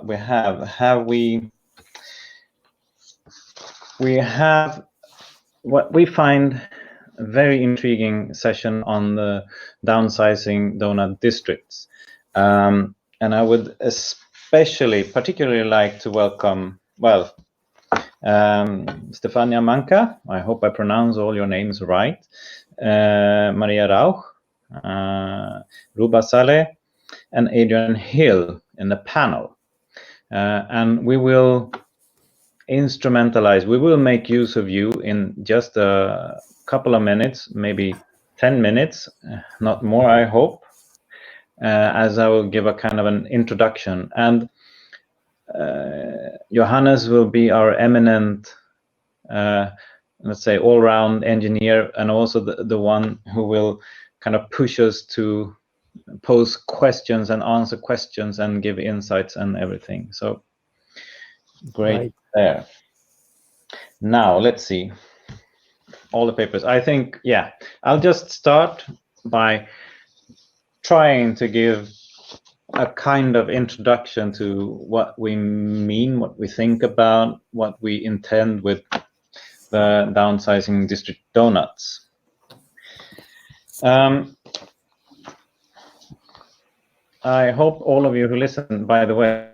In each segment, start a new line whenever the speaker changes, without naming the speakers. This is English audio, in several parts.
we have what we find a very intriguing session on the downsizing donut districts, and I would particularly like to welcome, Stefania Manca, I hope I pronounce all your names right, Maria Rauch, Ruba Saleh, and Adrian Hill in the panel. And we will we will make use of you in just a couple of minutes, maybe 10 minutes, not more, I hope, as I will give a kind of an introduction. And Johannes will be our eminent, let's say, all-round engineer, and also the one who will kind of push us to pose questions and answer questions and give insights and everything. So great. Right there. Now let's see all the papers. I think, yeah, I'll just start by trying to give a kind of introduction to what we mean, what we think about, what we intend with the downsizing district donuts. I hope all of you who listen, by the way,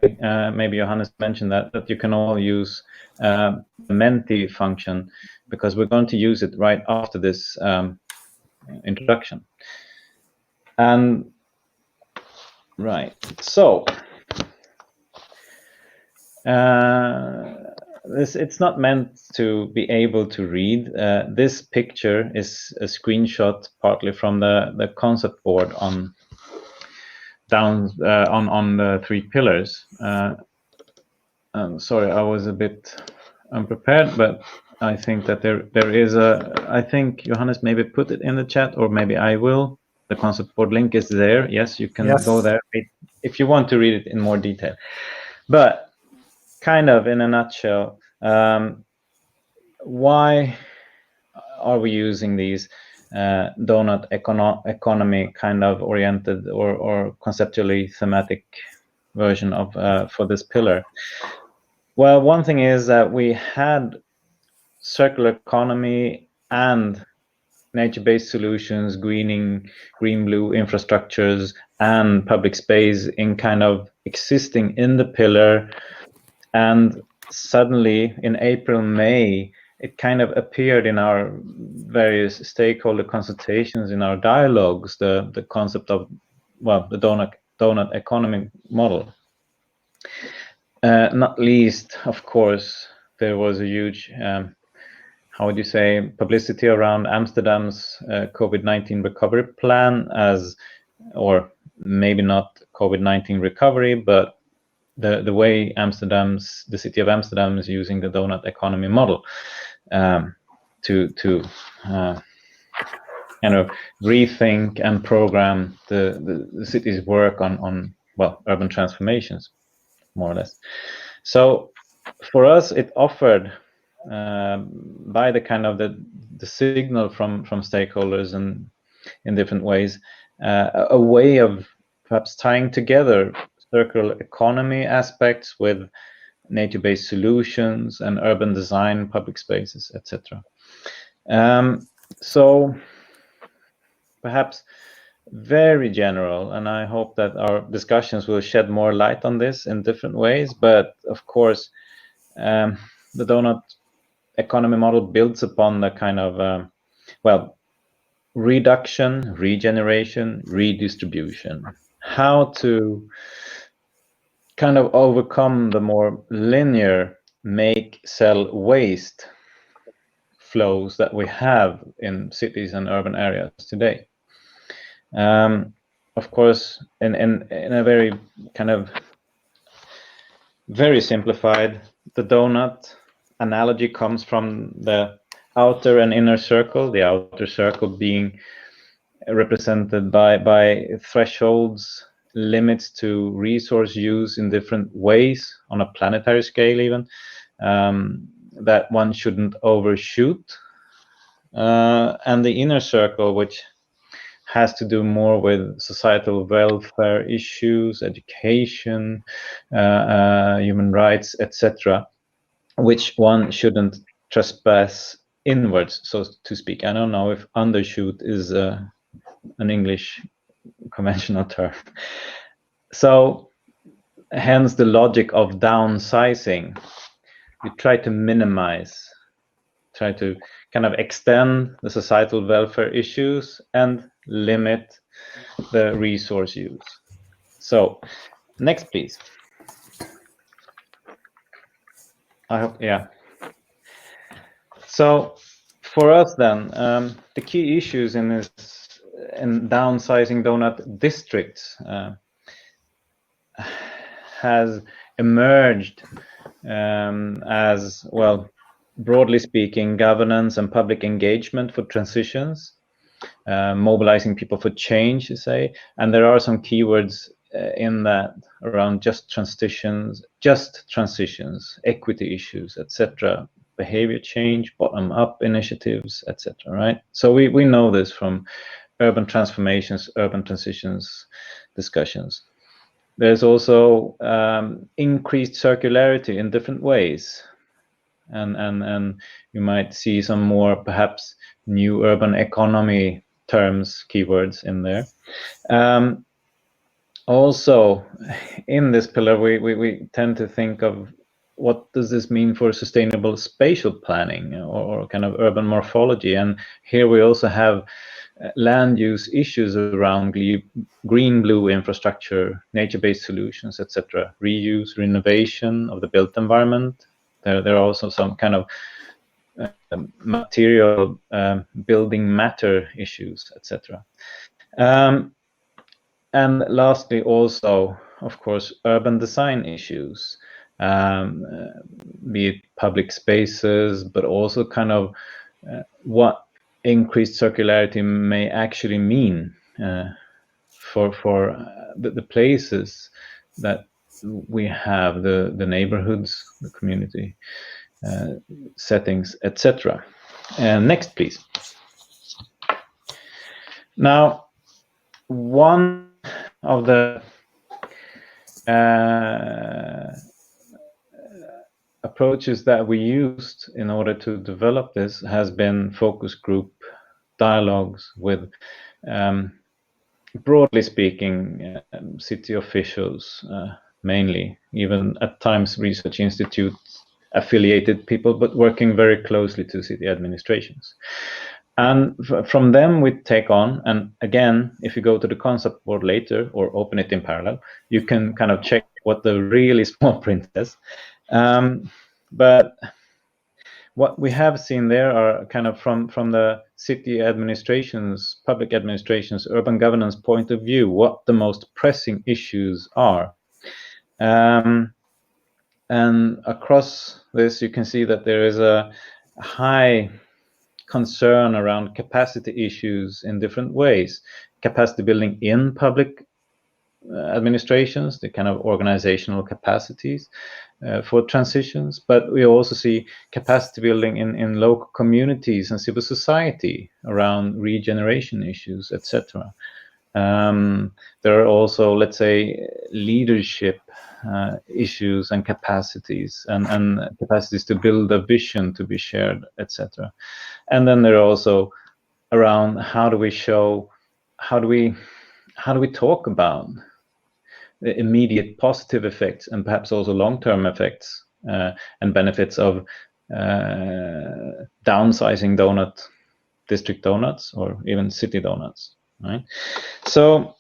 maybe Johannes mentioned that you can all use the Menti function, because we're going to use it right after this introduction. And right, so it's not meant to be able to read. This picture is a screenshot partly from the concept board on the 3 pillars. I'm sorry, I was a bit unprepared, but I think that there is I think Johannes maybe put it in the chat, or maybe I will. The concept board link is there. Yes, you can go there if you want to read it in more detail. But kind of in a nutshell, why are we using these donut economy kind of oriented or conceptually thematic version of for this pillar? Well, one thing is that we had circular economy and nature-based solutions, green-blue infrastructures, and public space in kind of existing in the pillar, and suddenly in April, May, it kind of appeared in our various stakeholder consultations, in our dialogues, the concept of, well, the donut economy model. Not least, of course, there was a huge, how would you say, publicity around Amsterdam's COVID-19 recovery plan, or maybe not COVID-19 recovery, but the way the city of Amsterdam is using the donut economy model to kind of rethink and program the city's work on urban transformations, more or less. So for us, it offered by the kind of the signal from stakeholders and in different ways, a way of perhaps tying together circular economy aspects with nature-based solutions and urban design, public spaces, etc. So perhaps very general, and I hope that our discussions will shed more light on this in different ways. But of course, the donut economy model builds upon the kind of reduction, regeneration, redistribution. How to kind of overcome the more linear make, sell, waste flows that we have in cities and urban areas today. Of course, in a very kind of very simplified, the donut analogy comes from the outer and inner circle, the outer circle being represented by thresholds, limits to resource use in different ways on a planetary scale even, that one shouldn't overshoot. And the inner circle, which has to do more with societal welfare issues, education, human rights, etc., which one shouldn't trespass inwards, so to speak. I don't know if undershoot is an English conventional term. So hence the logic of downsizing. You try to minimize, try to kind of extend the societal welfare issues and limit the resource use. So next, please. I hope, yeah. So for us then, the key issues in downsizing donut districts has emerged as, well, broadly speaking, governance and public engagement for transitions, mobilizing people for change, you say, and there are some keywords in that around just transitions, equity issues, etc., behavior change, bottom-up initiatives, etc. Right? So we know this from urban transformations, urban transitions discussions. There's also increased circularity in different ways, and you might see some more perhaps new urban economy terms, keywords in there. Also, in this pillar, we tend to think of what does this mean for sustainable spatial planning or kind of urban morphology, and here we also have land use issues around green-blue infrastructure, nature-based solutions, etc., reuse, renovation of the built environment. There are also some kind of material building matter issues, etc. And lastly, also, of course, urban design issues, be it public spaces, but also kind of what increased circularity may actually mean for the places that we have, the neighborhoods, the community settings, etc. Next, please. Now, one of the approaches that we used in order to develop this has been focus group dialogues with, broadly speaking, city officials, mainly, even at times research institute affiliated people, but working very closely to city administrations. And from them we take on, and again, if you go to the concept board later or open it in parallel, you can kind of check what the really small print is. But what we have seen there are kind of from the city administrations, public administrations, urban governance point of view, what the most pressing issues are. And across this, you can see that there is a high concern around capacity issues in different ways. Capacity building in public administrations, the kind of organizational capacities for transitions, but we also see capacity building in local communities and civil society around regeneration issues, etc. There are also, let's say, leadership issues and capacities, and capacities to build a vision to be shared, etc. And then there are also around how do we talk about the immediate positive effects and perhaps also long-term effects and benefits of downsizing district donuts or even city donuts, right? So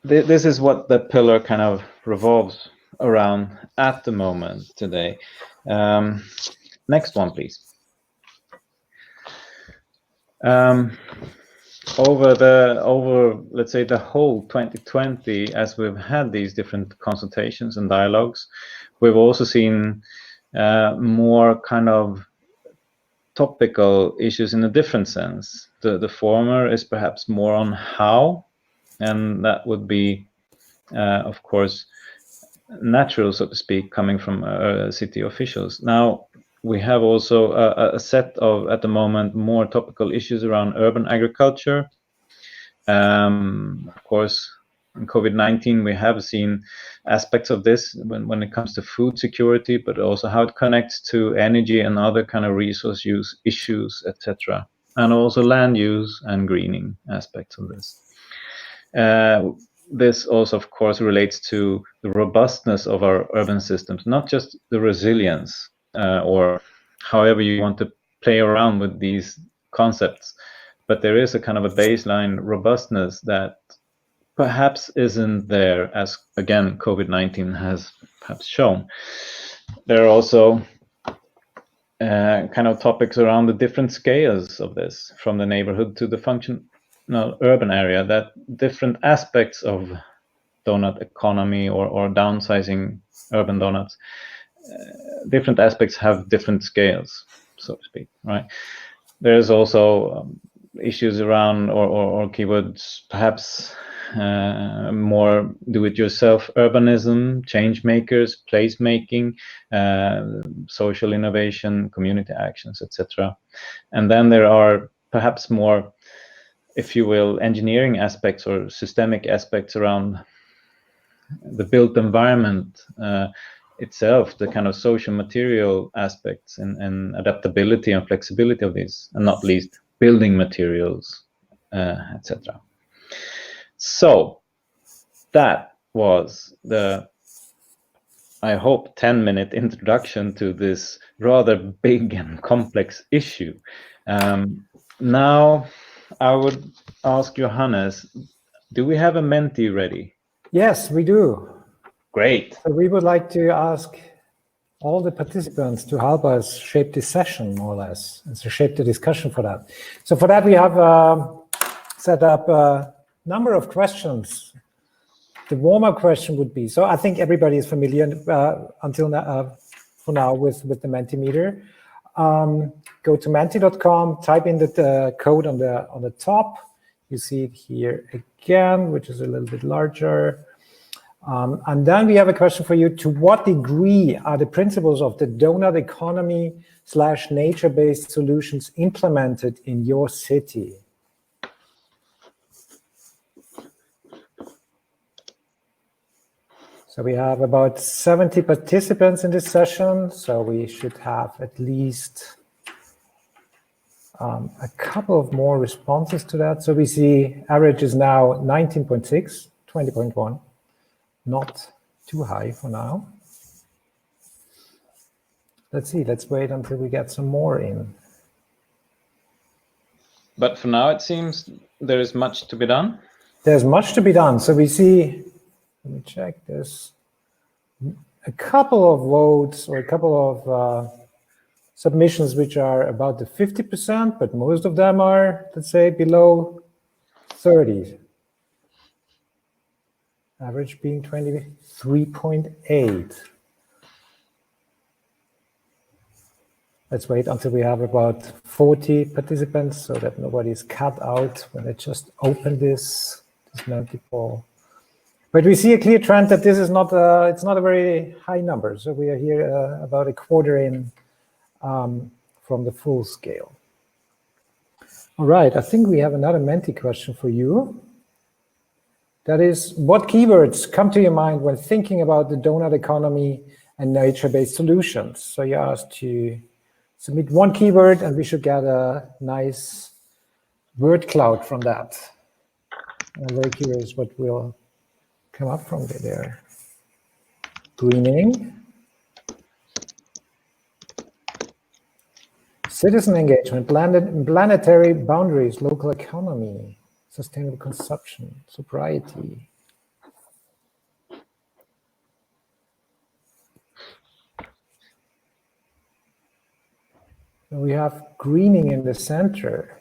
this is what the pillar kind of revolves around at the moment today. Next one, please. Over let's say the whole 2020, as we've had these different consultations and dialogues, we've also seen more kind of topical issues in a different sense. The former is perhaps more on how, and that would be of course natural, so to speak, coming from city officials. Now we have also a set of, at the moment, more topical issues around urban agriculture, Of course, in COVID-19, we have seen aspects of this when it comes to food security, but also how it connects to energy and other kind of resource use issues, etc. And also land use and greening aspects of this. This also, of course, relates to the robustness of our urban systems, not just the resilience, or however you want to play around with these concepts, but there is a kind of a baseline robustness that perhaps isn't there, as again COVID-19 has perhaps shown. There are also kind of topics around the different scales of this, from the neighborhood to the functional urban area, that different aspects of donut economy or downsizing urban donuts, different aspects have different scales, so to speak, right? There's also issues around or keywords, perhaps more do-it-yourself urbanism, change makers, placemaking, social innovation, community actions, etc. And then there are perhaps more, if you will, engineering aspects or systemic aspects around the built environment itself, the kind of social material aspects and adaptability and flexibility of these, and not least building materials, etc. So that was the, I hope, 10-minute introduction to this rather big and complex issue. Now I would ask Johannes, do we have a Menti ready?
Yes, we do.
Great.
So we would like to ask all the participants to help us shape this session, more or less, and to shape the discussion for that. So for that, we have set up a number of questions. The warm-up question would be, so I think everybody is familiar until now, for now with the Mentimeter. Go to menti.com, type in the code on the top. You see it here again, which is a little bit larger. And then we have a question for you. To what degree are the principles of the donut economy / nature-based solutions implemented in your city? So we have about 70 participants in this session, so we should have at least a couple of more responses to that. So we see average is now 19.6, 20.1, not too high for now. Let's see, let's wait until we get some more in.
But for now, it seems there is much to be done.
There's much to be done. So we see, let me check this, a couple of votes or a couple of submissions which are about the 50%, but most of them are, let's say, below 30. Average being 23.8. Let's wait until we have about 40 participants so that nobody's cut out when I just open this multiple. But we see a clear trend that this is not it's not a very high number. So we are here about a quarter in from the full scale. All right, I think we have another Menti question for you. That is, what keywords come to your mind when thinking about the donut economy and nature-based solutions? So you're asked to submit one keyword and we should get a nice word cloud from that. I'm very curious what will come up from there. Greening. Citizen engagement, planetary boundaries, local economy, sustainable consumption, sobriety. And we have greening in the center.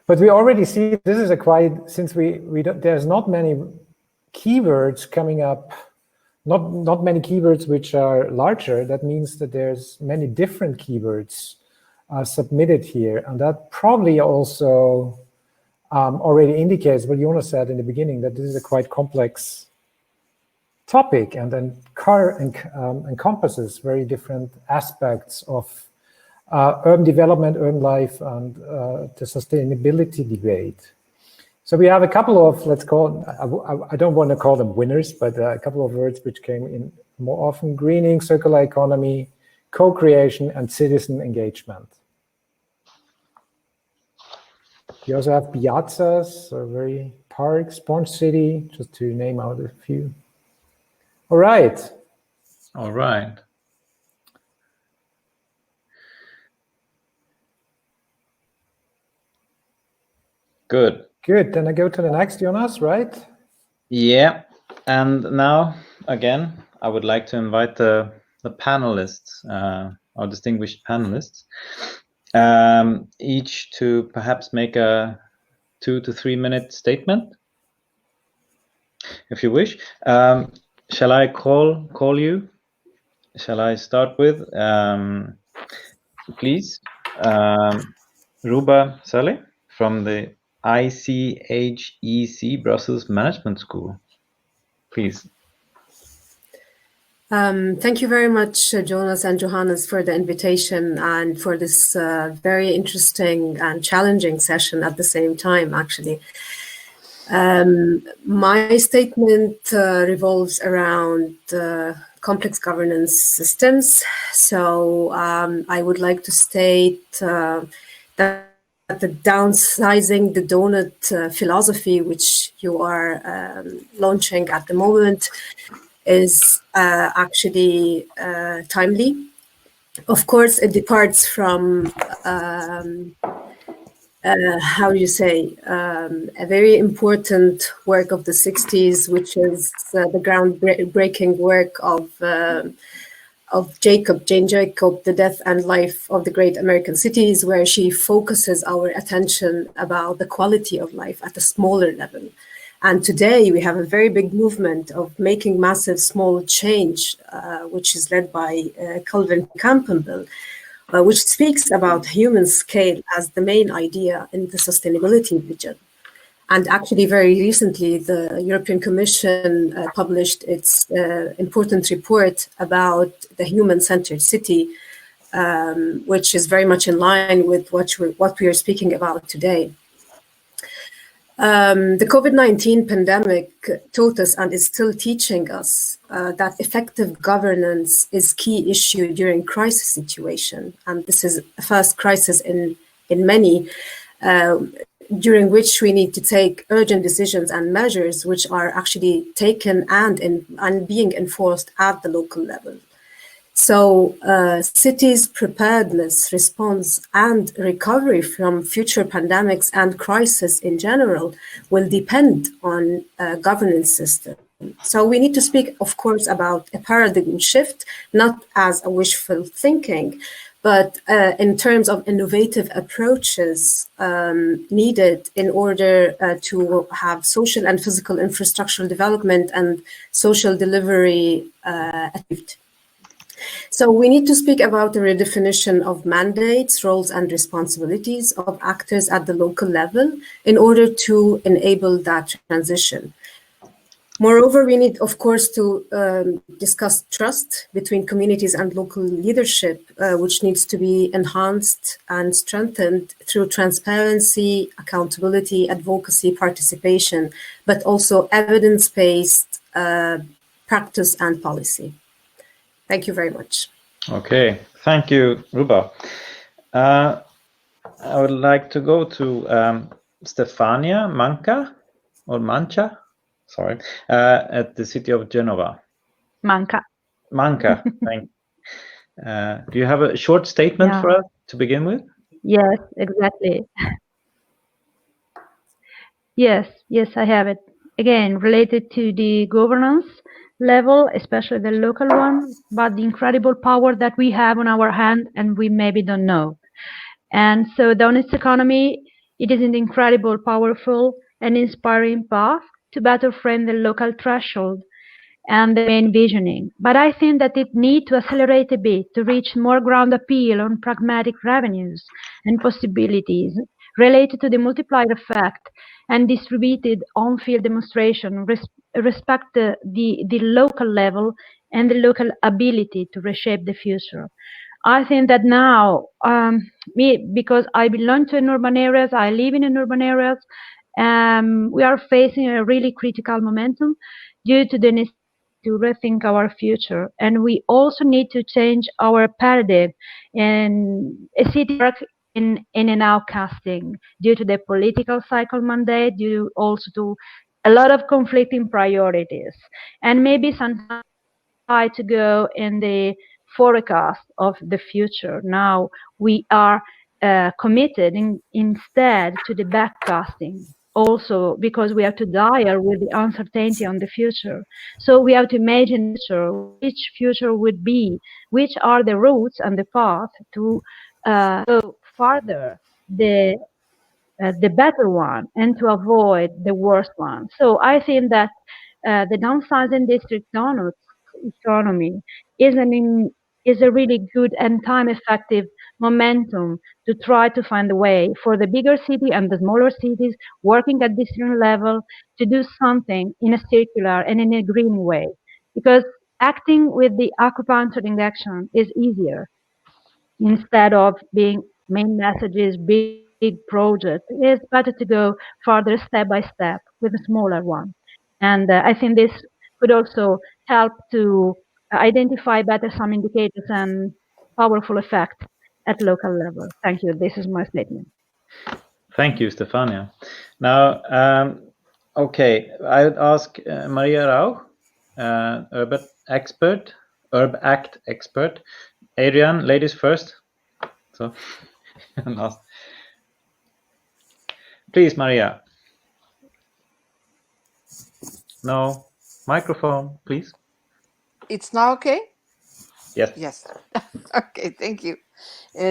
But we already see this is a quite, since there's not many keywords coming up, not many keywords which are larger. That means that there's many different keywords submitted here, and that probably also already indicates what Jonas said in the beginning, that this is a quite complex topic and then encompasses very different aspects of urban development, urban life, and the sustainability debate. So we have a couple of, let's call, I don't want to call them winners, but a couple of words which came in more often: greening, circular economy, co-creation, and citizen engagement. We also have piazzas, so very parks, Sponge City, just to name out a few. All right.
All right. Good.
Good. Then I go to the next, Jonas, right?
Yeah. And now, again, I would like to invite the panelists, our distinguished panelists, each to perhaps make a 2 to 3 minute statement, if you wish. Shall I call you? Shall I start with, please, Ruba Saleh from the ICHEC Brussels Management School, please.
Thank you very much, Jonas and Johannes, for the invitation and for this very interesting and challenging session at the same time, actually. My statement revolves around complex governance systems. So I would like to state that the downsizing, the donut philosophy, which you are launching at the moment, is actually timely. Of course, it departs from how do you say, a very important work of the 60s, which is the groundbreaking work of Jane Jacob, The Death and Life of the Great American Cities, where she focuses our attention about the quality of life at a smaller level. And today we have a very big movement of making massive small change, which is led by Calvin Campbell, which speaks about human scale as the main idea in the sustainability vision. And actually, very recently, the European Commission published its important report about the human-centered city, which is very much in line with what we are speaking about today. The COVID-19 pandemic taught us and is still teaching us that effective governance is key issue during crisis situation. And this is the first crisis in many, during which we need to take urgent decisions and measures which are actually taken and being enforced at the local level. So cities' preparedness, response, and recovery from future pandemics and crisis in general will depend on a governance system. So we need to speak, of course, about a paradigm shift, not as a wishful thinking, but in terms of innovative approaches needed in order to have social and physical infrastructural development and social delivery achieved. So we need to speak about the redefinition of mandates, roles, and responsibilities of actors at the local level in order to enable that transition. Moreover, we need, of course, to discuss trust between communities and local leadership, which needs to be enhanced and strengthened through transparency, accountability, advocacy, participation, but also evidence-based practice and policy. Thank you very much.
Okay, thank you, Ruba. I would like to go to Stefania Mancha, sorry, at the city of Genova.
Manca.
Thank you. Do you have a short statement for us to begin with?
Yes, exactly. Yes, I have it. Again, related to the governance level, especially the local one, but the incredible power that we have on our hand and we maybe don't know. And so Downut's economy, it is an incredible, powerful and inspiring path to better frame the local threshold and the main visioning. But I think that it needs to accelerate a bit to reach more ground appeal on pragmatic revenues and possibilities related to the multiplier effect and distributed on-field demonstration respect the local level and the local ability to reshape the future. I think that now, because I belong to an urban areas, I live in an urban areas, we are facing a really critical momentum due to the necessity to rethink our future, and we also need to change our paradigm and a city work in and out casting due to the political cycle mandate, due also to a lot of conflicting priorities, and maybe sometimes try to go in the forecast of the future. Now we are committed instead to the backcasting. Also, because we have to deal with the uncertainty on the future. So we have to imagine the future, which future would be, which are the routes and the path to go further, the better one, and to avoid the worst one. So I think that the downsizing district donuts economy is is a really good and time effective momentum to try to find a way for the bigger city and the smaller cities working at district level to do something in a circular and in a green way, because acting with the acupuncture injection is easier instead of being main messages, big project. It's better to go further step by step with a smaller one. And I think this could also help to identify better some indicators and powerful effect at local level. Thank you. This is my statement.
Thank you, Stefania. Now, okay, I would ask Maria Rauch, urban expert, Urb Act expert. Adrian, ladies first. So, last. Please, Maria. No, microphone, please.
It's now okay?
Yes.
Yes. Okay, thank you.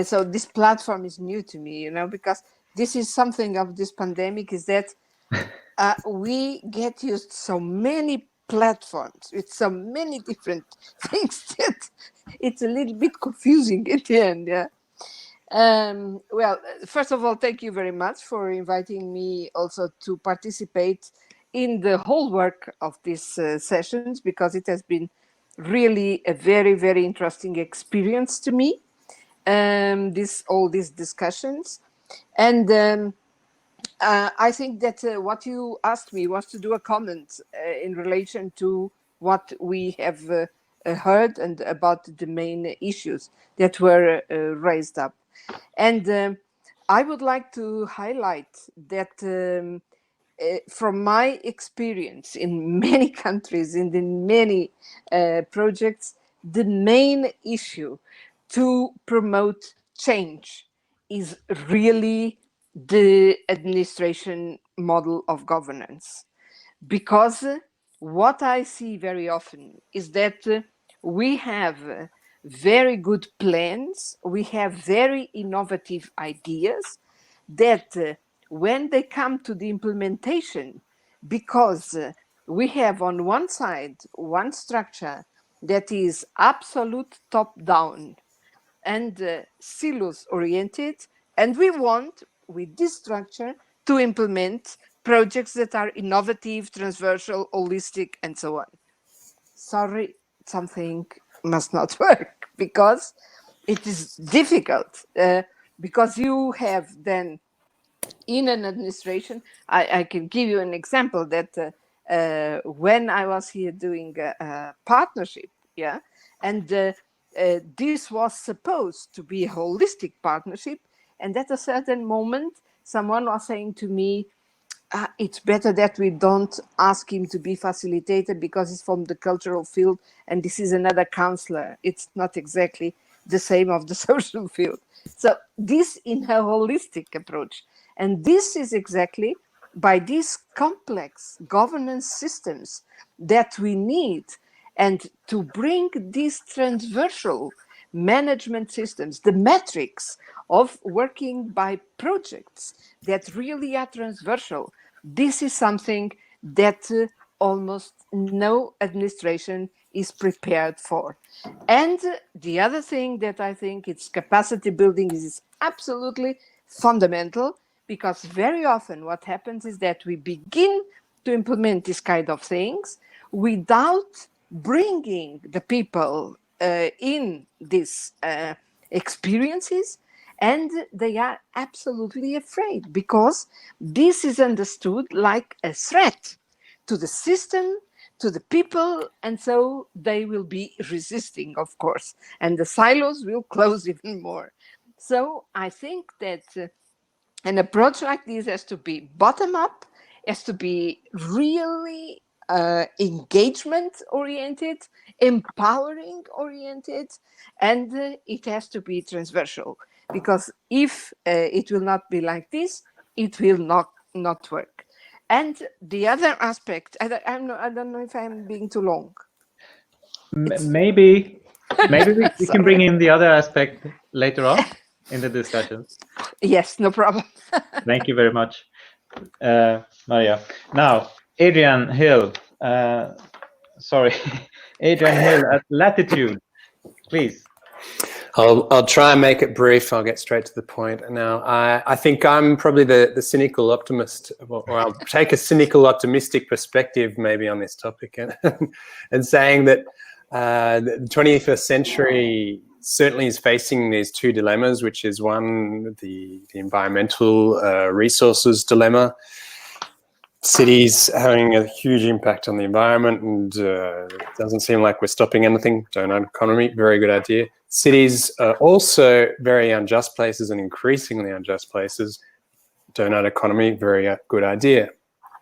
So this platform is new to me, because this is something of this pandemic, is that we get used to so many platforms with so many different things that it's a little bit confusing at the end. Yeah. Well, first of all, thank you very much for inviting me also to participate in the whole work of these sessions, because it has been really a very, very interesting experience to me, all these discussions. And I think that what you asked me was to do a comment in relation to what we have heard and about the main issues that were raised up. And I would like to highlight that from my experience in many countries and in many projects, the main issue to promote change is really the administration model of governance. Because what I see very often is that we have very good plans, we have very innovative ideas that when they come to the implementation, because we have on one side one structure that is absolute top-down and silos oriented, and we want with this structure to implement projects that are innovative, transversal, holistic, and so on. Sorry, something must not work, because it is difficult, because you have then in an administration, I can give you an example that when I was here doing a partnership, yeah, and this was supposed to be a holistic partnership, and at a certain moment, someone was saying to me, it's better that we don't ask him to be facilitator because he's from the cultural field and this is another counselor. It's not exactly the same of the social field. So this in a holistic approach. And this is exactly by these complex governance systems that we need, and to bring these transversal management systems, the metrics of working by projects that really are transversal. This is something that almost no administration is prepared for. And the other thing that I think it's capacity building is absolutely fundamental, because very often what happens is that we begin to implement this kind of things without bringing the people in this experiences, and they are absolutely afraid because this is understood like a threat to the system, to the people, and so they will be resisting, of course, and the silos will close even more. So I think that an approach like this has to be bottom up, has to be really engagement oriented, empowering oriented, and it has to be transversal. Because if it will not be like this, it will not work. And the other aspect, I don't know if I'm being too long.
Maybe we can bring
Sorry.
in the other aspect later on in the discussion.
Yes, no problem.
Thank you very much, Maria. Now, Adrian Hill. Sorry, Adrian Hill at Latitude, please.
I'll try and make it brief. I'll get straight to the point. Now, I think I'm probably the cynical optimist, or I'll take a cynical optimistic perspective maybe on this topic, and saying that the 21st century certainly is facing these two dilemmas, which is one, the environmental resources dilemma. Cities having a huge impact on the environment, and it doesn't seem like we're stopping anything. Donut economy, very good idea. Cities are also very unjust places and increasingly unjust places. Donut economy, very good idea.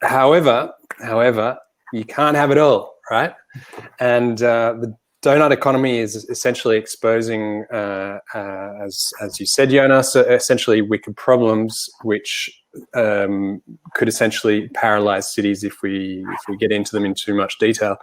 However, you can't have it all, right? And the donut economy is essentially exposing, as you said, Jonas, essentially wicked problems which could essentially paralyze cities if we get into them in too much detail.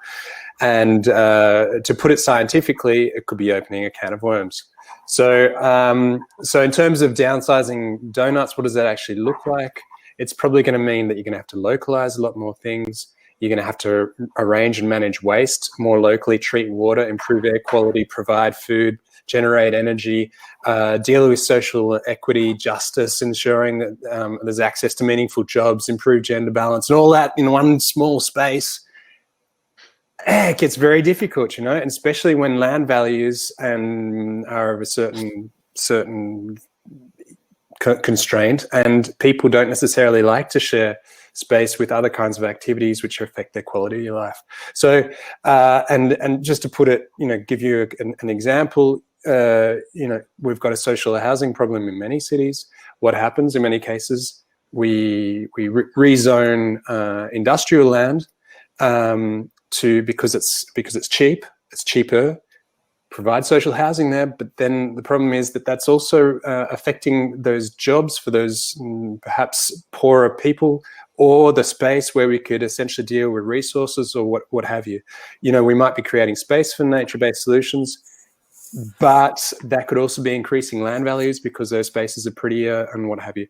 And to put it scientifically, it could be opening a can of worms. So in terms of downsizing donuts, what does that actually look like? It's probably going to mean that you're going to have to localize a lot more things. You're going to have to arrange and manage waste more locally, treat water, improve air quality, provide food, generate energy, deal with social equity, justice, ensuring that there's access to meaningful jobs, improve gender balance, and all that in one small space. It gets very difficult, you know, and especially when land values are of a certain constraint, and people don't necessarily like to share space with other kinds of activities which affect their quality of life. So, and just to put it, you know, give you an example, you know, we've got a social housing problem in many cities. What happens in many cases, we rezone industrial land because it's cheaper. Provide social housing there, but then the problem is that that's also affecting those jobs for those perhaps poorer people, or the space where we could essentially deal with resources or what have you. You know, we might be creating space for nature-based solutions, but that could also be increasing land values because those spaces are prettier and what have you.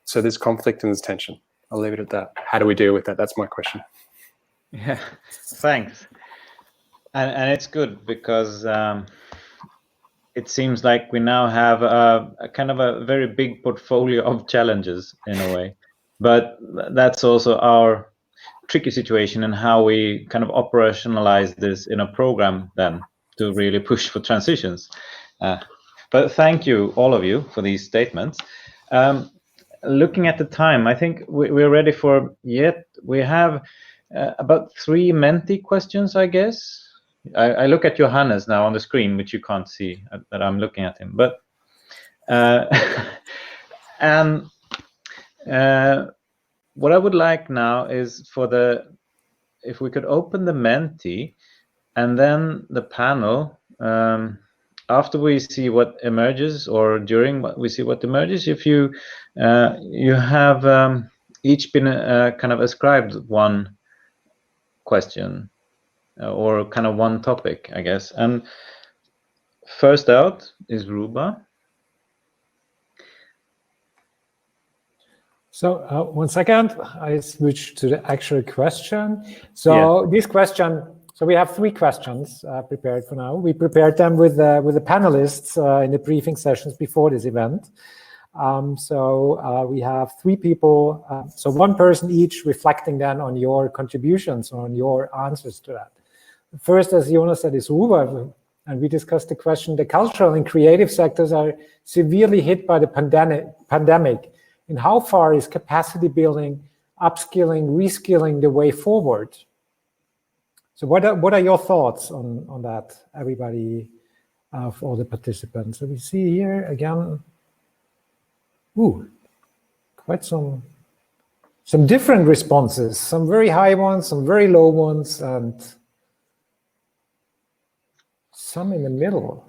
So there's conflict and there's tension. I'll leave it at that. How do we deal with that? That's my question.
Yeah, thanks. And it's good because it seems like we now have a kind of a very big portfolio of challenges in a way. But that's also our tricky situation and how we kind of operationalize this in a program then to really push for transitions. But thank you, all of you, for these statements. Looking at the time, I think we're ready for we have about 3 Menti questions, I guess. I look at Johannes now on the screen, which you can't see that I'm looking at him. But and what I would like now is if we could open the Menti and then the panel, after we see what emerges or during what we see what emerges, if you have each been kind of ascribed one question or kind of one topic, I guess. And first out is Ruba.
So 1 second, I switch to the actual question. So this question, so we have 3 questions prepared for now. We prepared them with the panelists in the briefing sessions before this event. We have 3 people, so 1 person each reflecting then on your contributions, on your answers to that. First, as Jonas said, is Ruba. And we discussed the question, the cultural and creative sectors are severely hit by the pandemic. And how far is capacity building, upskilling, reskilling the way forward? So what are your thoughts on that, everybody, for all the participants? So we see here again, quite some different responses, some very high ones, some very low ones, and some in the middle.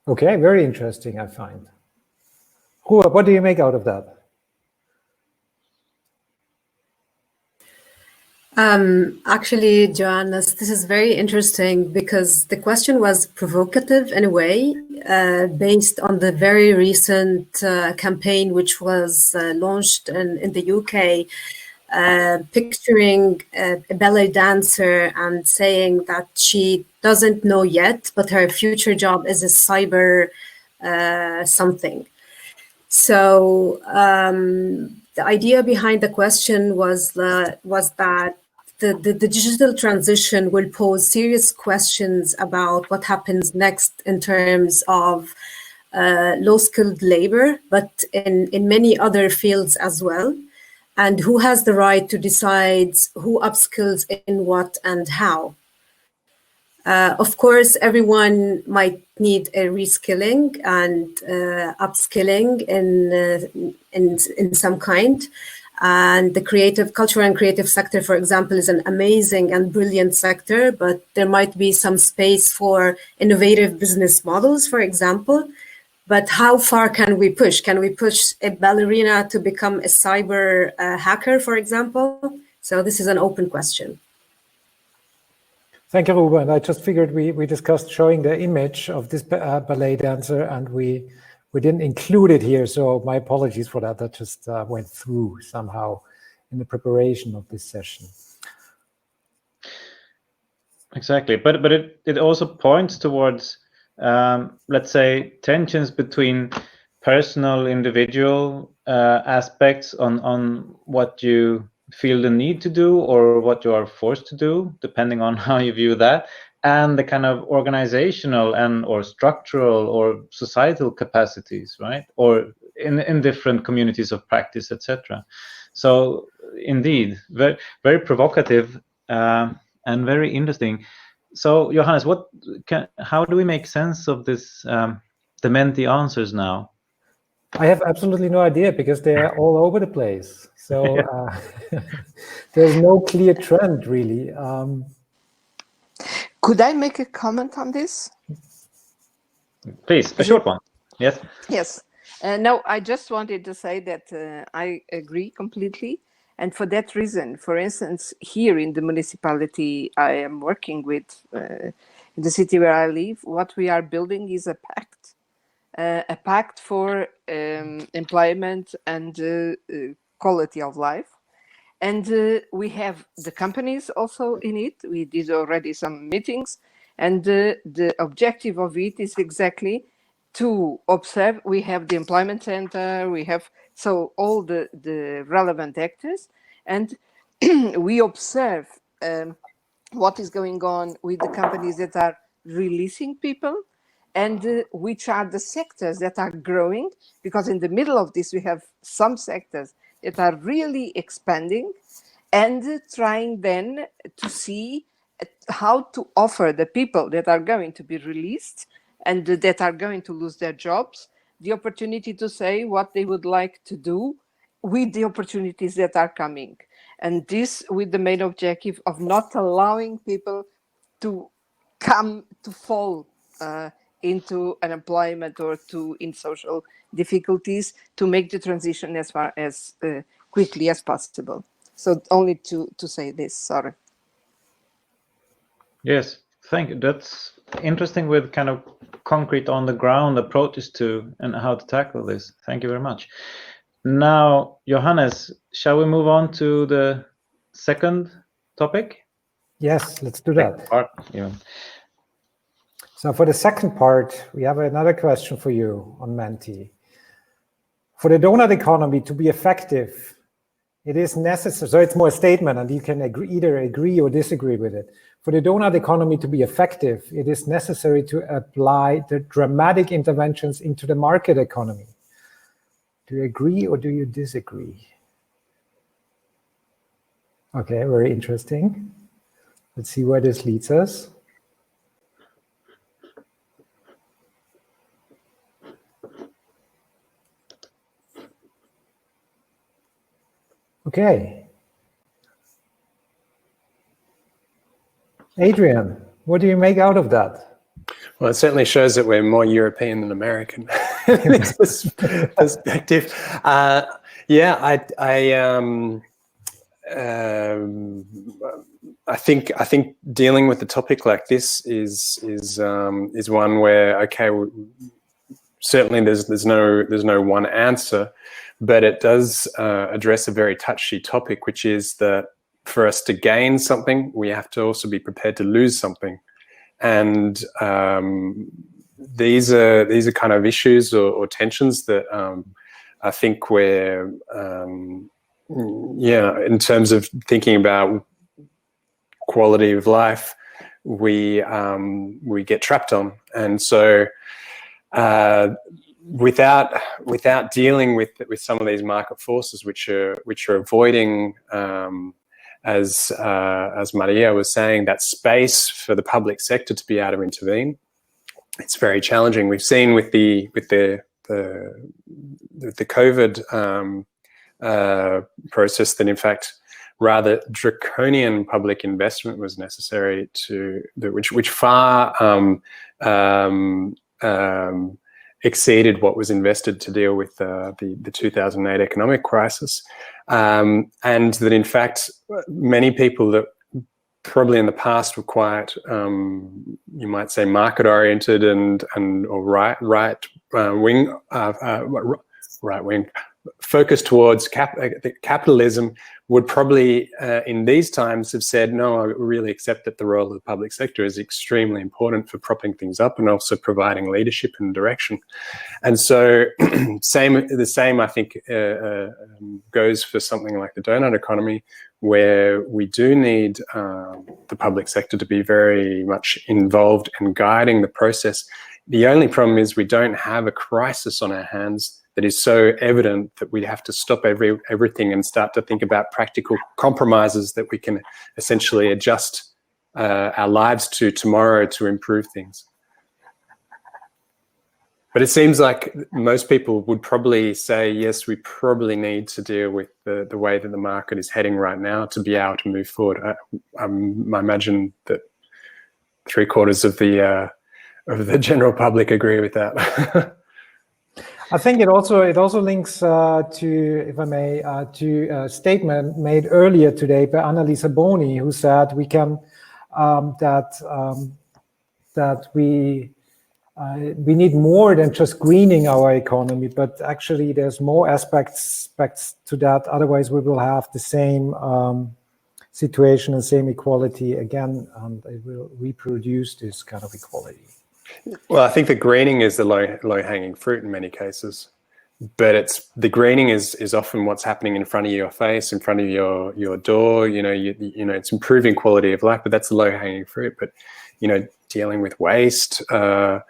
Okay, very interesting, I find. What do you make out of that?
Actually, Johannes, this is very interesting because the question was provocative in a way, based on the very recent campaign which was launched in the UK, picturing a ballet dancer and saying that she doesn't know yet, but her future job is a cyber something. So the idea behind the question was that the digital transition will pose serious questions about what happens next in terms of low-skilled labor, but in many other fields as well. And who has the right to decide who upskills in what and how? Of course, everyone might need a reskilling and upskilling in some kind. And the creative, cultural and creative sector, for example, is an amazing and brilliant sector, but there might be some space for innovative business models, for example. But how far can we push? Can we push a ballerina to become a cyber hacker, for example? So this is an open question.
Thank you, Ruben. I just figured we discussed showing the image of this ballet dancer, and we didn't include it here, so my apologies for that. That just went through somehow in the preparation of this session.
Exactly, but it also points towards, let's say, tensions between personal, individual aspects on what you feel the need to do or what you are forced to do, depending on how you view that, and the kind of organizational and or structural or societal capacities, right? Or in different communities of practice, etc. So indeed, very, very provocative and very interesting. So Johannes, how do we make sense of this, the Menti answers now?
I have absolutely no idea because they're all over the place. So there's no clear trend, really.
Could I make a comment on this?
Please, a short one. Yes.
Yes. No, I just wanted to say that I agree completely. And for that reason, for instance, here in the municipality I am working with, in the city where I live, what we are building is a pact for employment and quality of life. And we have the companies also in it. We did already some meetings. And the objective of it is exactly to observe. We have the employment center, we have so all the relevant actors, and we observe what is going on with the companies that are releasing people and which are the sectors that are growing, because in the middle of this we have some sectors that are really expanding, and trying then to see how to offer the people that are going to be released and that are going to lose their jobs the opportunity to say what they would like to do with the opportunities that are coming. And this with the main objective of not allowing people to fall into unemployment or in social difficulties, to make the transition as far as quickly as possible. So only to say this, sorry.
Yes, thank you. That's interesting, with kind of concrete on the ground approaches to and how to tackle this. Thank you very much. Now, Johannes, shall we move on to the second topic?
Yes, let's do that.
Yeah.
So for the second part, we have another question for you on Menti. For the donut economy to be effective, It is necessary. So it's more a statement, and you can either agree or disagree with it. For the donut economy to be effective, it is necessary to apply the dramatic interventions into the market economy. Do you agree or do you disagree? Okay, very interesting. Let's see where this leads us. Okay. Adrian, what do you make out of that?
Well, it certainly shows that we're more European than American in this perspective. I think dealing with a topic like this is one where, okay, certainly there's no one answer, but it does address a very touchy topic, which is that for us to gain something, we have to also be prepared to lose something. And these are kind of issues or tensions that I think we're in terms of thinking about quality of life, we get trapped on. And so without dealing with some of these market forces which are avoiding, as Maria was saying, that space for the public sector to be able to intervene, it's very challenging. We've seen with the COVID process that, in fact, rather draconian public investment was necessary which far exceeded what was invested to deal with the 2008 economic crisis, and that, in fact, many people that probably in the past were quite, you might say, market oriented or right wing focused towards capitalism would probably in these times have said, no, I really accept that the role of the public sector is extremely important for propping things up and also providing leadership and direction. And so the same I think goes for something like the donut economy, where we do need the public sector to be very much involved in guiding the process. The only problem is we don't have a crisis on our hands that is so evident that we'd have to stop everything and start to think about practical compromises that we can essentially adjust our lives to tomorrow to improve things. But it seems like most people would probably say, yes, we probably need to deal with the way that the market is heading right now to be able to move forward. I imagine that 3/4 of the general public agree with that.
I think it also links to, if I may, to a statement made earlier today by Annalisa Boni, who said we can that we need more than just greening our economy, but actually there's more aspects to that. Otherwise, we will have the same situation and same equality again, and it will reproduce this kind of equality.
Well, I think the greening is the low-hanging fruit in many cases, but the greening is often what's happening in front of your face, in front of your door. You know, it's improving quality of life, but that's the low-hanging fruit. But dealing with waste, not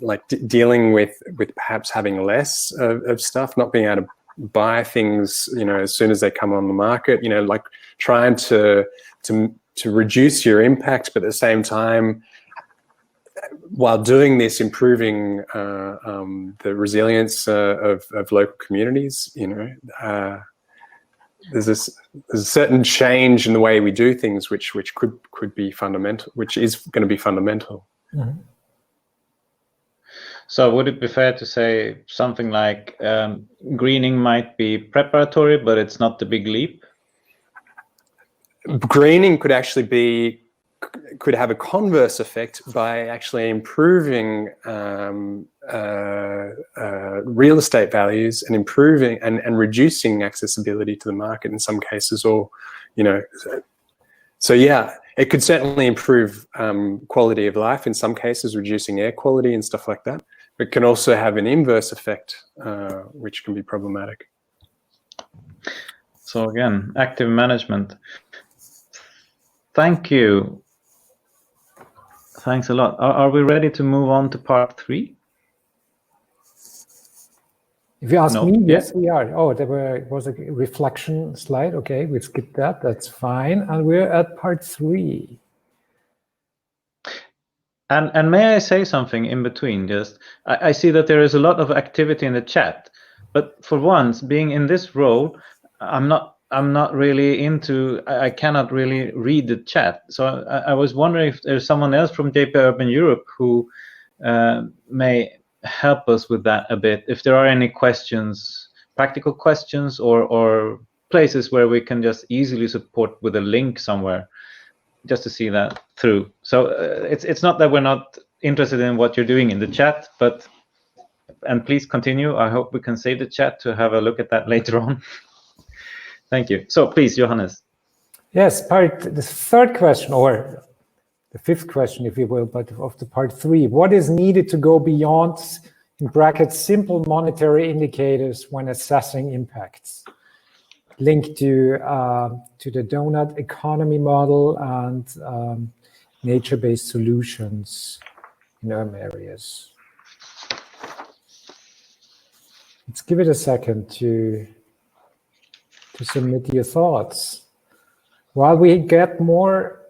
like dealing with perhaps having less of stuff, not being able to buy things as soon as they come on the market. Like trying to reduce your impact, but at the same time, while doing this, improving the resilience of local communities. There's a certain change in the way we do things, which could be fundamental, which is going to be fundamental.
Mm-hmm.
So would it be fair to say something like greening might be preparatory, but it's not the big leap?
Greening could have a converse effect by actually improving real estate values and improving and reducing accessibility to the market in some cases, or so yeah, it could certainly improve quality of life in some cases, reducing air quality and stuff like that. It can also have an inverse effect, which can be problematic.
So again, active management. Thank you. Thanks a lot. Are we ready to move on to part 3?
If you ask
No.
me,
Yeah.
yes, we are. Oh, was a reflection slide. Okay, we skipped that. That's fine. And we're at part 3.
And may I say something in between? Just I see that there is a lot of activity in the chat, but for once, being in this role, I'm not really into. I cannot really read the chat. So I was wondering if there's someone else from JP Urban Europe who may help us with that a bit. If there are any questions, practical questions, or places where we can just easily support with a link somewhere, just to see that through. So it's not that we're not interested in what you're doing in the chat, and please continue. I hope we can save the chat to have a look at that later on. Thank you. So please, Johannes.
Yes, the third question, or the fifth question, if you will, but of the part 3. What is needed to go beyond, in brackets, simple monetary indicators when assessing impacts? Linked to the donut economy model and nature-based solutions in urban areas. Let's give it a second to submit your thoughts. While we get more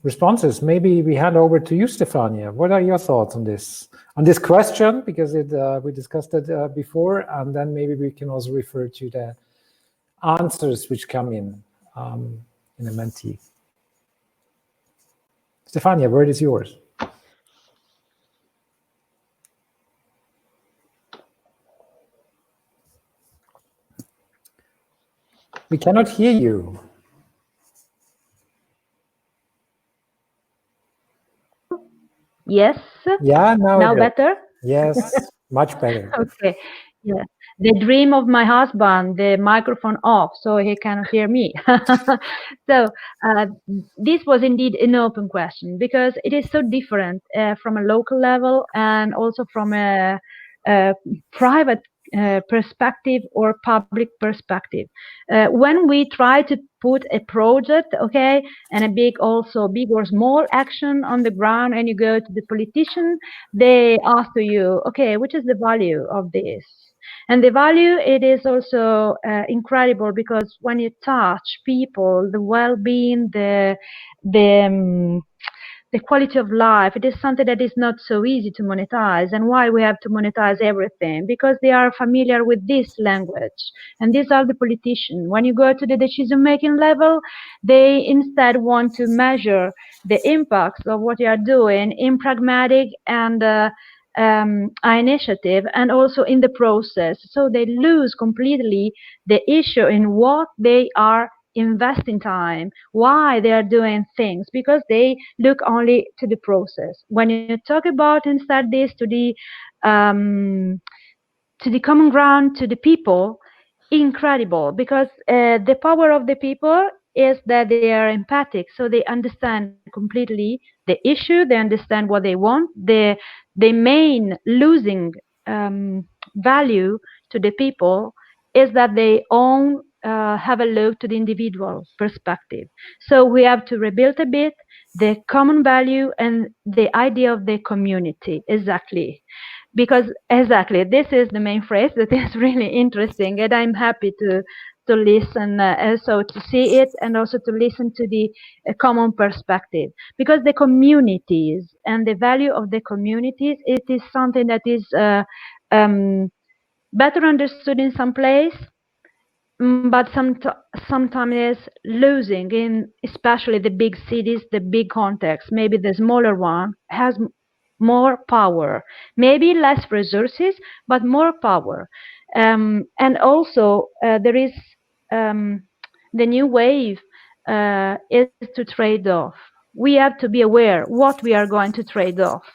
responses, maybe we hand over to you, Stefania. What are your thoughts on this question? Because we discussed it before, and then maybe we can also refer to the answers which come in a Menti. Stefania, word is yours. We cannot hear you.
Yes.
Yeah, now
better.
Yes, much better.
Okay. Yeah. The dream of my husband, the microphone off, so he cannot hear me. So this was indeed an open question, because it is so different from a local level and also from a private perspective or public perspective. When we try to put a project, okay, and a big or small action on the ground, and you go to the politician, they ask to you, okay, which is the value of this? And the value, it is also incredible, because when you touch people, the well-being, the quality of life, it is something that is not so easy to monetize. And why we have to monetize everything? Because they are familiar with this language. And these are the politicians. When you go to the decision-making level, they instead want to measure the impacts of what you are doing in pragmatic and initiative, and also in the process. So they lose completely the issue in what they are investing time, why they are doing things, because they look only to the process. When you talk about instead this to the common ground, to the people, incredible, because the power of the people is that they are empathic, so they understand completely the issue, they understand what they want. The main losing value to the people is that they own have a look to the individual perspective. So we have to rebuild a bit the common value and the idea of the community. Exactly. Because exactly, this is the main phrase that is really interesting, and I'm happy to listen, also to see it, and also to listen to the common perspective. Because the communities and the value of the communities, it is something that is better understood in some place, but sometimes is losing in especially the big cities, the big context. Maybe the smaller one has more power, maybe less resources, but more power. And also there is the new wave is to trade off. We have to be aware what we are going to trade off.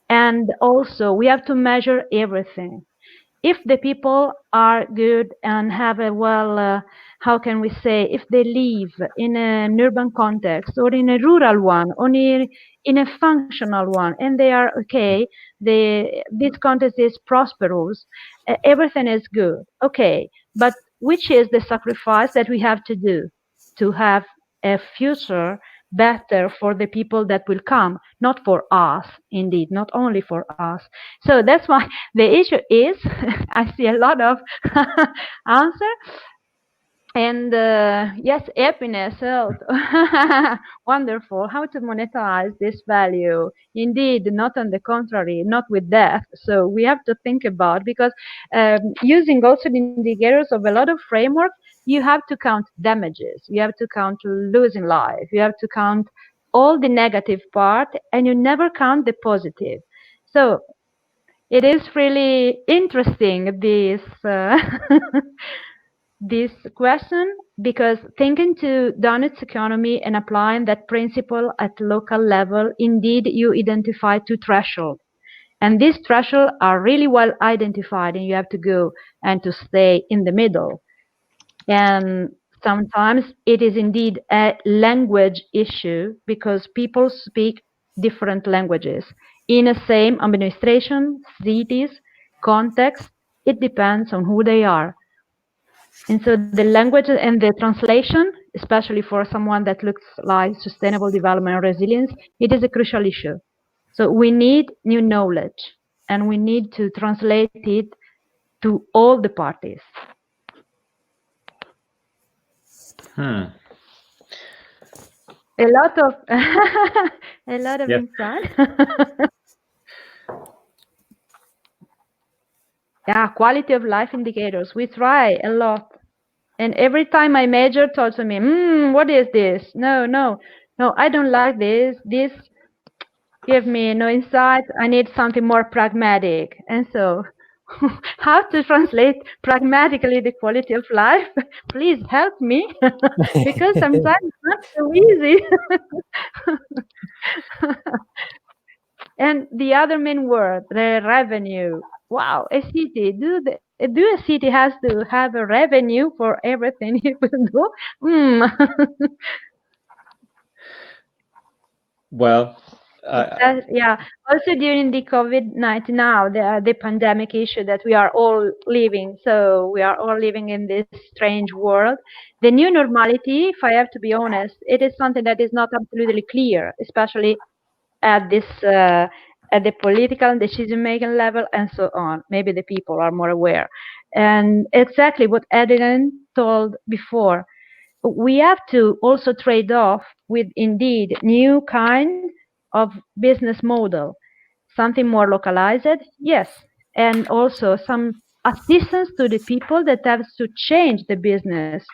And also we have to measure everything. If the people are good and have a how can we say, if they live in an urban context or in a rural one or in a functional one, and they are okay, this context is prosperous, everything is good, okay. But which is the sacrifice that we have to do to have a future better for the people that will come, not for us, indeed, not only for us. So that's why the issue is, I see a lot of answer. And yes, happiness, health, wonderful. How to monetize this value? Indeed, not on the contrary, not with death. So we have to think about, because using also the indicators of a lot of frameworks, you have to count damages, you have to count losing life, you have to count all the negative part, and you never count the positive. So it is really interesting, this this question, because thinking to Doughnuts economy and applying that principle at local level, indeed you identify two thresholds. And these thresholds are really well identified, and you have to go and to stay in the middle. And sometimes it is indeed a language issue, because people speak different languages. In the same administration, cities, context, it depends on who they are. And so the language and the translation, especially for someone that looks like sustainable development and resilience, it is a crucial issue. So we need new knowledge, and we need to translate it to all the parties.
Hmm.
A lot of a lot of
Yep.
insight. Yeah, quality of life indicators. We try a lot. And every time my major told me, what is this? No, I don't like this. This give me no insight. I need something more pragmatic. And so how to translate pragmatically the quality of life? Please help me, because sometimes it's not so easy. And the other main word, the revenue. Wow, a city, do a city has to have a revenue for everything it will do?
Well,
Yeah. Also during the COVID-19 now, the pandemic issue that we are all living. So we are all living in this strange world. The new normality, if I have to be honest, it is something that is not absolutely clear, especially at this at the political and decision-making level and so on. Maybe the people are more aware. And exactly what Adrian told before, we have to also trade off with indeed new kind of business model, something more localized, yes, and also some assistance to the people that have to change the business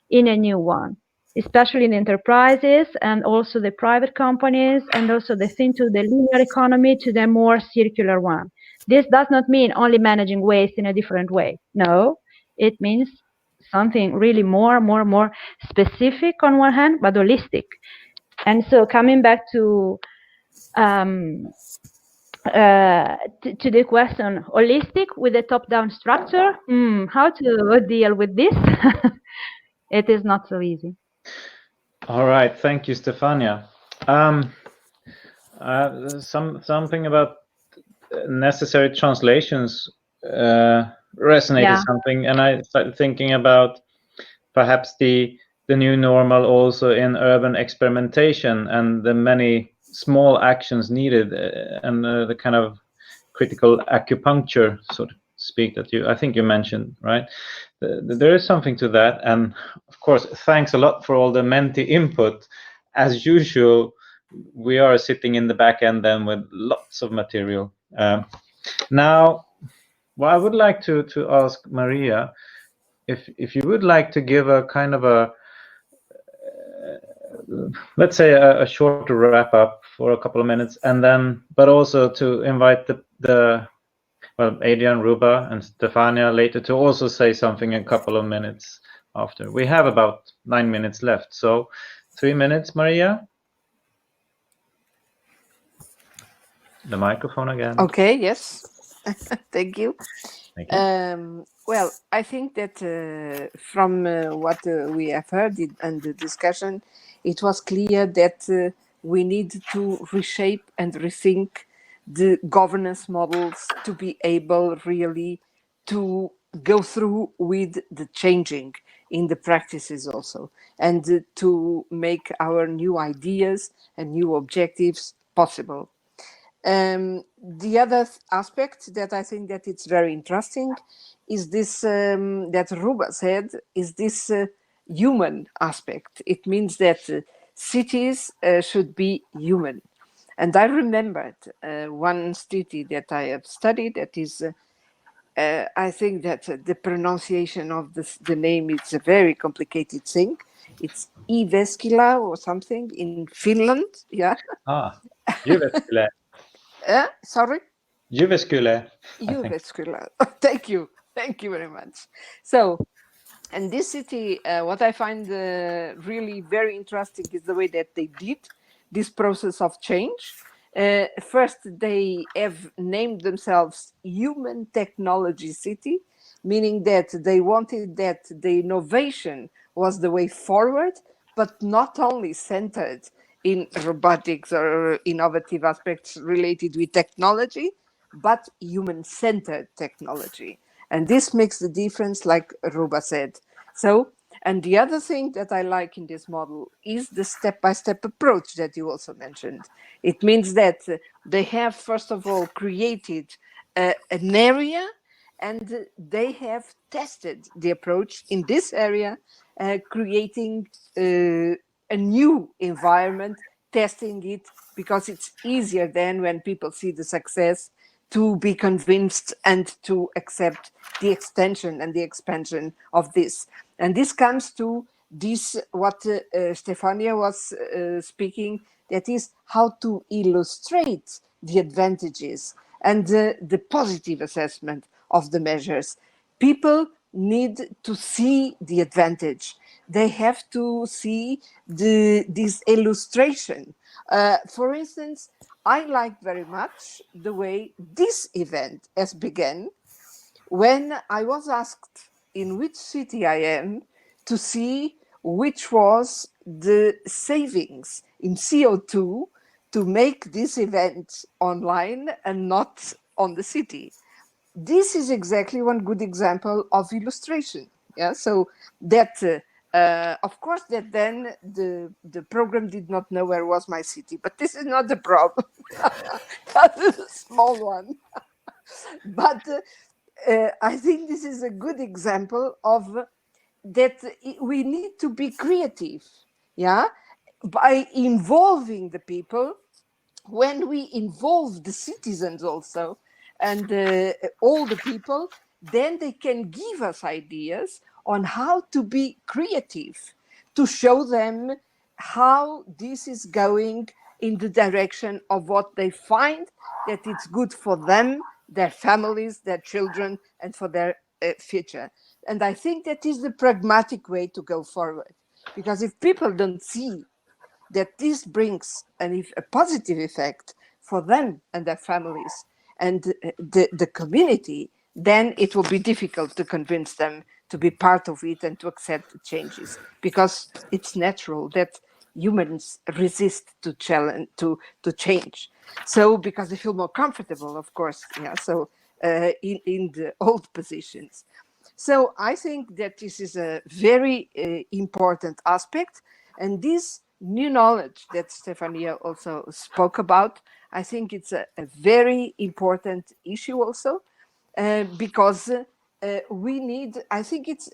in a new one, especially in enterprises and also the private companies, and also the thing to the linear economy to the more circular one. This does not mean only managing waste in a different way. No, it means something really more specific on one hand, but holistic. And so coming back to the question, holistic with a top-down structure, how to deal with this? It is not so easy.
all right. Thank you, Stefania. Something about necessary translations resonated something, and I started thinking about perhaps the new normal also in urban experimentation and the many small actions needed, and the kind of critical acupuncture, so to speak, that I think you mentioned, right? There is something to that, and of course, thanks a lot for all the Menti input. As usual, we are sitting in the back end then with lots of material. Now, well, I would like to ask Maria if you would like to give a kind of a let's say a short wrap up for a couple of minutes, and then but also to invite the Adrian, Ruba, and Stefania later to also say something a couple of minutes after. We have about 9 minutes left, so 3 minutes, Maria. The microphone again.
Okay, yes. Thank you.
Thank you.
Well, I think that from what we have heard and the discussion, it was clear that we need to reshape and rethink the governance models to be able really to go through with the changing in the practices also, and to make our new ideas and new objectives possible. The other aspect that I think that it's very interesting is this, that Ruba said, is this human aspect. It means that cities should be human. And I remembered one city that I have studied that is, I think that the pronunciation of the name is a very complicated thing. It's Jyväskylä or something in Finland. Yeah.
Jyväskylä.
Sorry?
Jyväskylä.
Jyväskylä. Thank you. Thank you very much. So, and this city, what I find really very interesting is the way that they did this process of change. First, they have named themselves Human Technology City, meaning that they wanted that the innovation was the way forward, but not only centered in robotics or innovative aspects related with technology, but human-centered technology. And this makes the difference, like Ruba said. So, and the other thing that I like in this model is the step-by-step approach that you also mentioned. It means that they have, first of all, created an area, and they have tested the approach in this area, creating a new environment, testing it, because it's easier then when people see the success to be convinced and to accept the extension and the expansion of this. And this comes to this, what Stefania was speaking, that is how to illustrate the advantages and the positive assessment of the measures. People need to see the advantage. They have to see this illustration. For instance, I like very much the way this event has begun when I was asked in which city I am to see which was the savings in CO2 to make this event online and not on the city. This is exactly one good example of illustration. Yeah, so that of course that then the program did not know where was my city, but this is not the problem. That is a small one. But I think this is a good example of that we need to be creative, yeah, by involving the people. When we involve the citizens also and all the people, then they can give us ideas on how to be creative, to show them how this is going in the direction of what they find that it's good for them, their families, their children, and for their future. And I think that is the pragmatic way to go forward. Because if people don't see that this brings a positive effect for them and their families and the community, then it will be difficult to convince them to be part of it and to accept the changes, because it's natural that humans resist to challenge, to change. So because they feel more comfortable, of course, yeah. So in the old positions. So I think that this is a very important aspect, and this new knowledge that Stefania also spoke about, I think it's a very important issue also, because we need, I think it's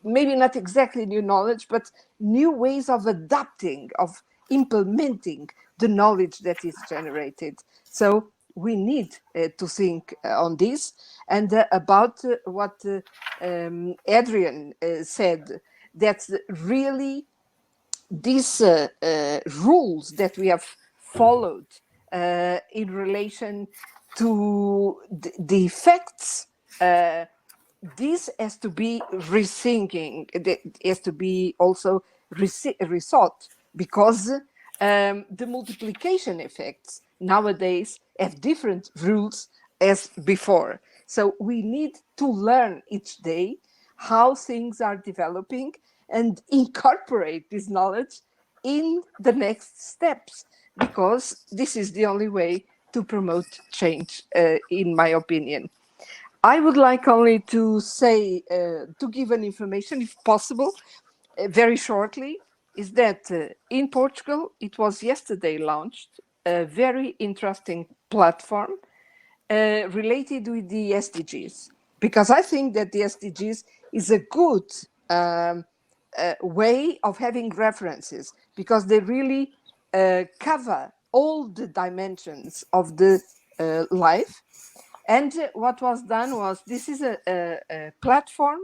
maybe not exactly new knowledge, but new ways of adapting, of implementing the knowledge that is generated. So we need to think on this, and about what Adrian said, that's really these rules that we have followed in relation to the effects, this has to be rethinking, it has to be also rethought, because the multiplication effects nowadays have different rules as before. So we need to learn each day how things are developing and incorporate this knowledge in the next steps, because this is the only way to promote change, in my opinion. I would like only to say, to give an information, if possible, very shortly, is that in Portugal, it was yesterday launched a very interesting platform related with the SDGs, because I think that the SDGs is a good way of having references, because they really cover all the dimensions of the life. And what was done was, this is a platform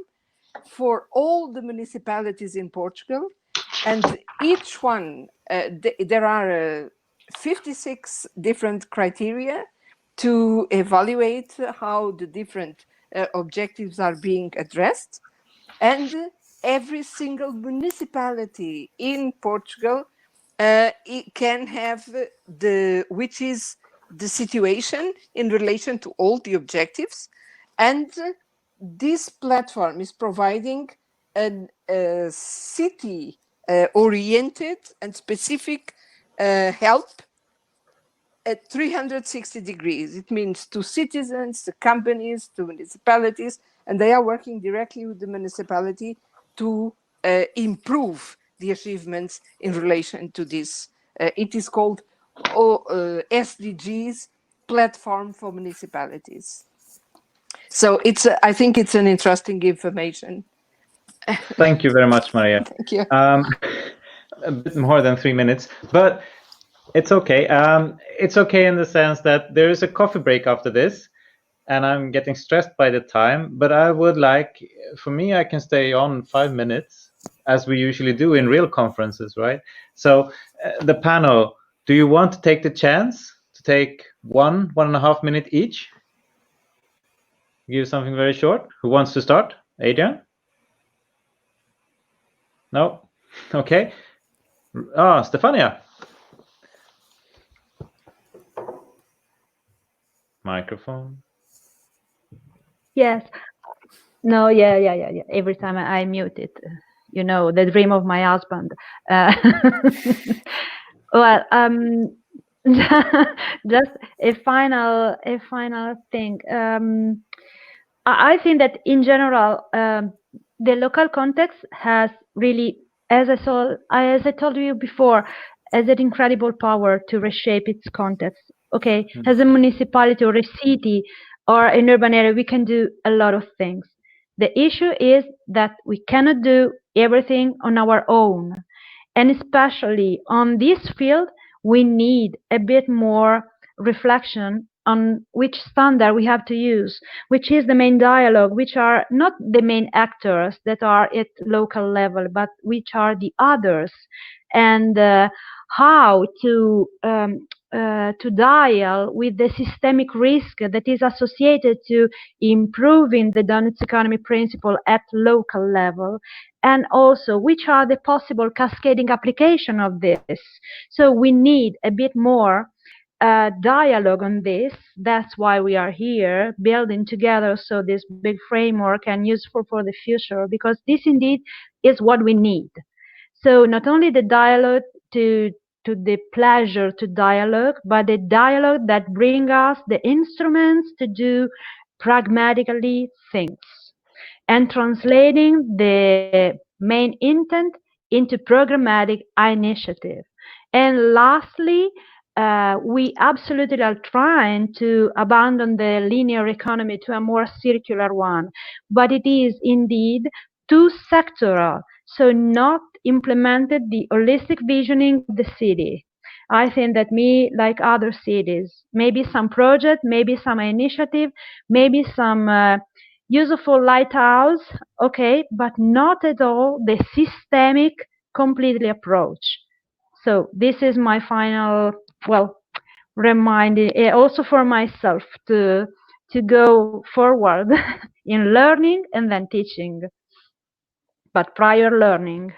for all the municipalities in Portugal, and each one, there are 56 different criteria to evaluate how the different objectives are being addressed. And every single municipality in Portugal it can have which is the situation in relation to all the objectives. And this platform is providing a city oriented and specific help at 360 degrees. It means to citizens, to companies, to municipalities, and they are working directly with the municipality to improve the achievements in relation to this. It is called SDGs Platform for Municipalities. So I think it's an interesting information.
Thank you very much, Maria.
Thank you.
A bit more than 3 minutes, but it's okay. It's okay in the sense that there is a coffee break after this, and I'm getting stressed by the time. But I would like, for me, I can stay on 5 minutes, as we usually do in real conferences, right? So the panel, do you want to take the chance to take 1.5 minutes each? Give something very short. Who wants to start? Adrian? No? Okay. Stefania. Microphone.
Yes. No, yeah. Every time I mute it, you know, the dream of my husband. Well, just a final thing. I think that in general, the local context has really, as I told you before, has an incredible power to reshape its context. Okay, as a municipality or a city or an urban area, we can do a lot of things. The issue is that we cannot do everything on our own. And especially on this field, we need a bit more reflection on which standard we have to use, which is the main dialogue, which are not the main actors that are at local level, but which are the others, and how to deal with the systemic risk that is associated to improving the Donuts economy principle at local level, and also which are the possible cascading application of this. So we need a bit more dialogue on this. That's why we are here building together, so this big framework and useful for the future, because this indeed is what we need. So not only the dialogue to the pleasure to dialogue, but the dialogue that bring us the instruments to do pragmatically things, and translating the main intent into programmatic initiative. And lastly, we absolutely are trying to abandon the linear economy to a more circular one, but it is indeed too sectoral, so not implemented the holistic visioning of the city. I think that like other cities, maybe some project, maybe some initiative, maybe some useful lighthouse, okay, but not at all the systemic, completely approach. So this is my final, reminding also for myself to go forward in learning and then teaching, but prior learning.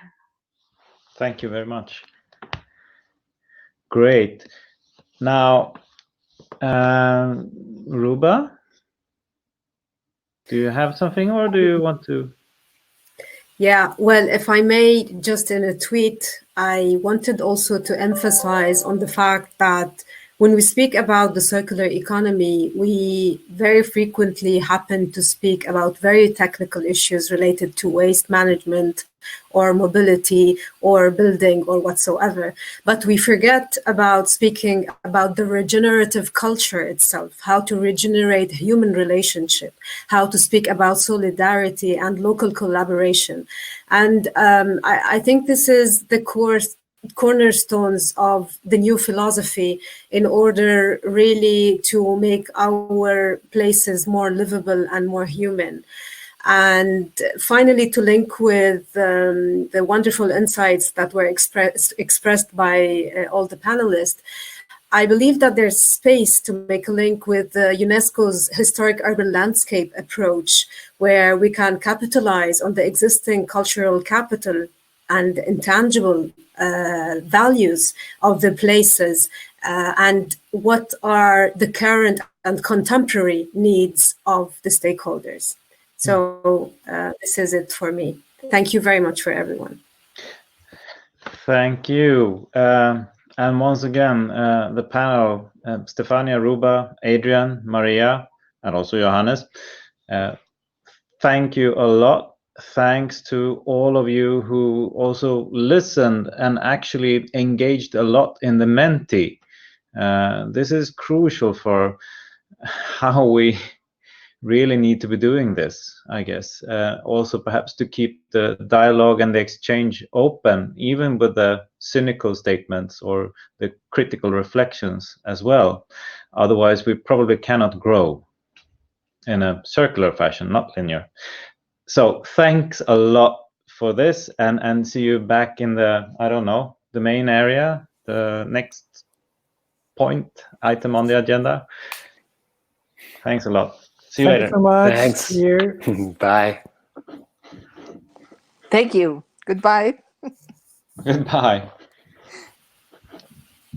Thank you very much. Great. Now, Ruba, do you have something, or do you want to?
Yeah, well, if I may, just in a tweet, I wanted also to emphasize on the fact that When we speak about the circular economy, we very frequently happen to speak about very technical issues related to waste management or mobility or building or whatsoever. But we forget about speaking about the regenerative culture itself, how to regenerate human relationship, how to speak about solidarity and local collaboration. And I think this is the cornerstones of the new philosophy in order really to make our places more livable and more human. And finally, to link with the wonderful insights that were expressed by all the panelists, I believe that there's space to make a link with UNESCO's historic urban landscape approach, where we can capitalize on the existing cultural capital and intangible values of the places and what are the current and contemporary needs of the stakeholders. So this is it for me. Thank you very much for everyone.
Thank you. And once again, the panel, Stefania, Ruba, Adrian, Maria, and also Johannes, thank you a lot. Thanks to all of you who also listened and actually engaged a lot in the Menti. This is crucial for how we really need to be doing this, I guess. Also perhaps to keep the dialogue and the exchange open, even with the cynical statements or the critical reflections as well. Otherwise, we probably cannot grow in a circular fashion, not linear. So thanks a lot for this, and see you back in the, I don't know, the main area, the next item on the agenda. Thanks a lot. See you later.
Thank you so much.
Thanks.
See you.
Bye.
Thank you. Goodbye.
Goodbye.